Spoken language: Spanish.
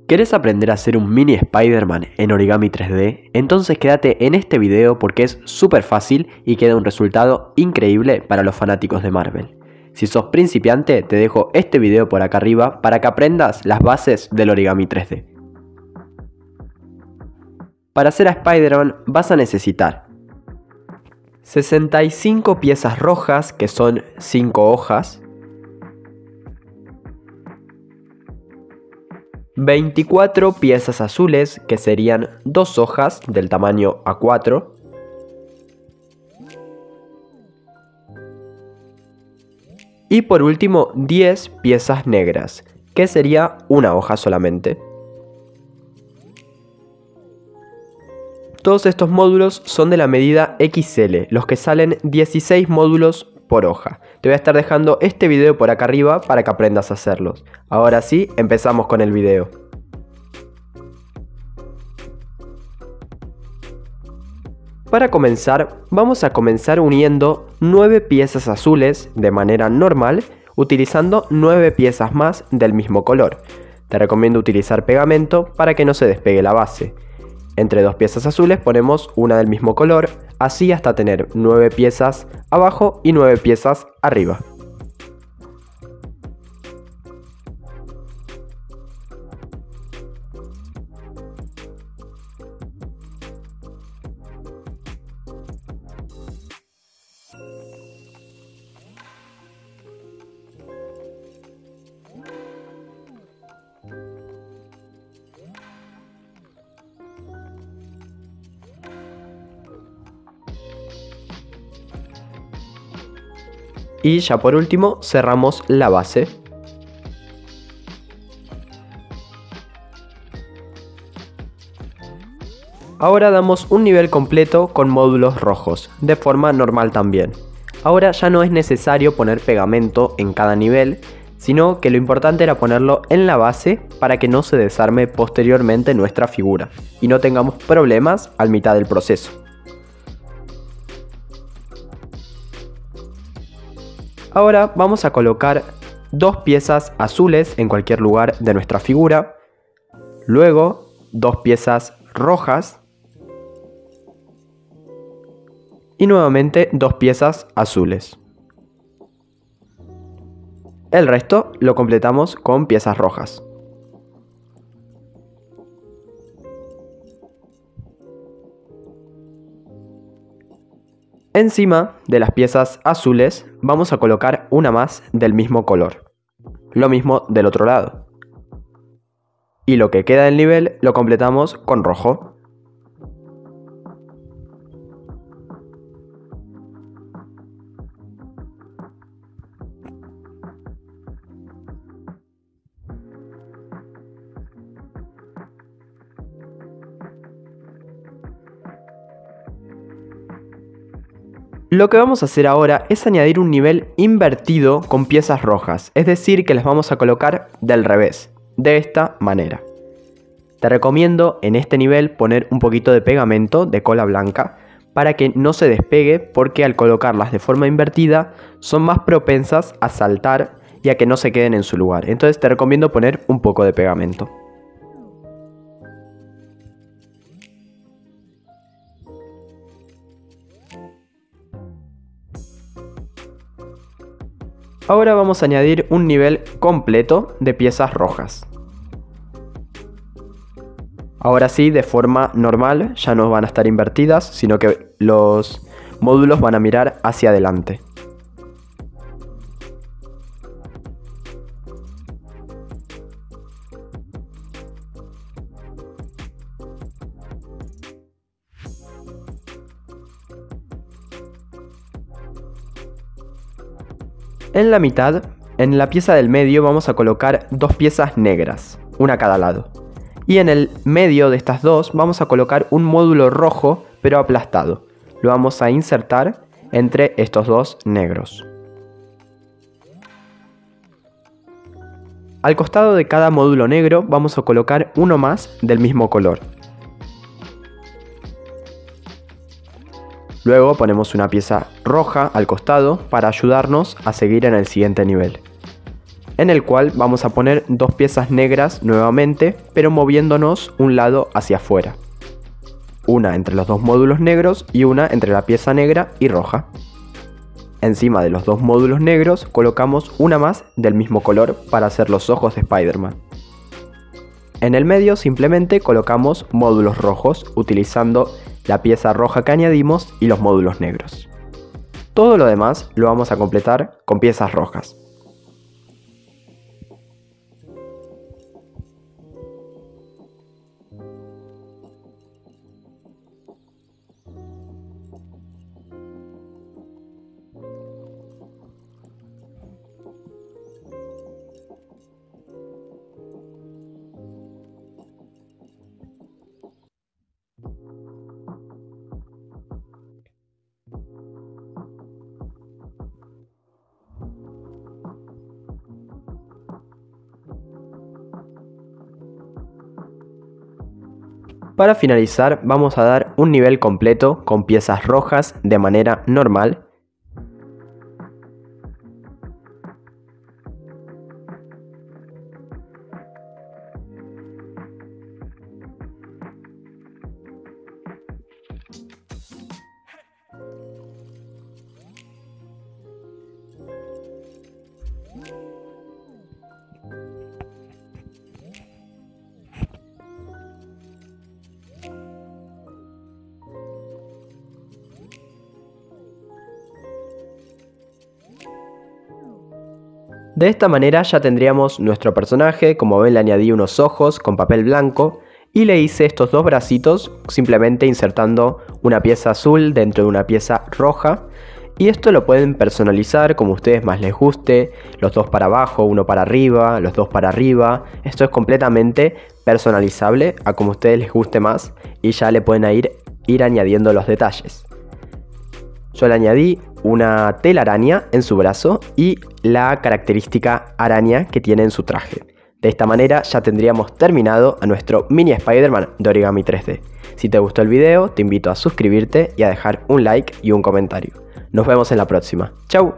¿Querés aprender a hacer un mini Spider-Man en origami 3D? Entonces quédate en este video porque es súper fácil y queda un resultado increíble para los fanáticos de Marvel. Si sos principiante, te dejo este video por acá arriba para que aprendas las bases del origami 3D. Para hacer a Spider-Man vas a necesitar 65 piezas rojas, que son 5 hojas, 24 piezas azules, que serían 2 hojas del tamaño A4, y por último 10 piezas negras, que sería una hoja solamente. Todos estos módulos son de la medida XL, los que salen 16 módulos por hoja. Te voy a estar dejando este video por acá arriba para que aprendas a hacerlos. Ahora sí, empezamos con el video. Para comenzar, vamos a comenzar uniendo 9 piezas azules de manera normal, utilizando 9 piezas más del mismo color. Te recomiendo utilizar pegamento para que no se despegue la base. Entre 2 piezas azules ponemos una del mismo color, así hasta tener 9 piezas abajo y 9 piezas arriba. Y ya por último cerramos la base. Ahora damos un nivel completo con módulos rojos, de forma normal también. Ahora ya no es necesario poner pegamento en cada nivel, sino que lo importante era ponerlo en la base para que no se desarme posteriormente nuestra figura y no tengamos problemas al mitad del proceso. Ahora vamos a colocar 2 piezas azules en cualquier lugar de nuestra figura, luego 2 piezas rojas y nuevamente 2 piezas azules. El resto lo completamos con piezas rojas. Encima de las piezas azules vamos a colocar una más del mismo color. Lo mismo del otro lado. Y lo que queda del nivel lo completamos con rojo. Lo que vamos a hacer ahora es añadir un nivel invertido con piezas rojas, es decir que las vamos a colocar del revés, de esta manera. Te recomiendo en este nivel poner un poquito de pegamento de cola blanca para que no se despegue, porque al colocarlas de forma invertida son más propensas a saltar y a que no se queden en su lugar. Entonces te recomiendo poner un poco de pegamento. Ahora vamos a añadir un nivel completo de piezas rojas. Ahora sí, de forma normal, ya no van a estar invertidas, sino que los módulos van a mirar hacia adelante. En la mitad, en la pieza del medio, vamos a colocar 2 piezas negras, una a cada lado. Y en el medio de estas dos vamos a colocar un módulo rojo, pero aplastado. Lo vamos a insertar entre estos 2 negros. Al costado de cada módulo negro vamos a colocar uno más del mismo color. Luego ponemos una pieza roja al costado para ayudarnos a seguir en el siguiente nivel. en el cual vamos a poner dos piezas negras nuevamente, pero moviéndonos un lado hacia afuera. Una entre los dos módulos negros y una entre la pieza negra y roja. Encima de los dos módulos negros colocamos una más del mismo color para hacer los ojos de Spider-Man. En el medio simplemente colocamos módulos rojos utilizando la pieza roja que añadimos y los módulos negros. Todo lo demás lo vamos a completar con piezas rojas. Para finalizar vamos a dar un nivel completo con piezas rojas de manera normal. De esta manera ya tendríamos nuestro personaje. Como ven, le añadí unos ojos con papel blanco y le hice estos dos bracitos simplemente insertando una pieza azul dentro de una pieza roja. Y esto lo pueden personalizar como a ustedes más les guste, los dos para abajo, uno para arriba, los dos para arriba. Esto es completamente personalizable a como a ustedes les guste más y ya le pueden ir añadiendo los detalles. Yo le añadí una telaraña en su brazo y la característica araña que tiene en su traje. De esta manera ya tendríamos terminado a nuestro mini Spider-Man de Origami 3D. Si te gustó el video, te invito a suscribirte y a dejar un like y un comentario. Nos vemos en la próxima. ¡Chau!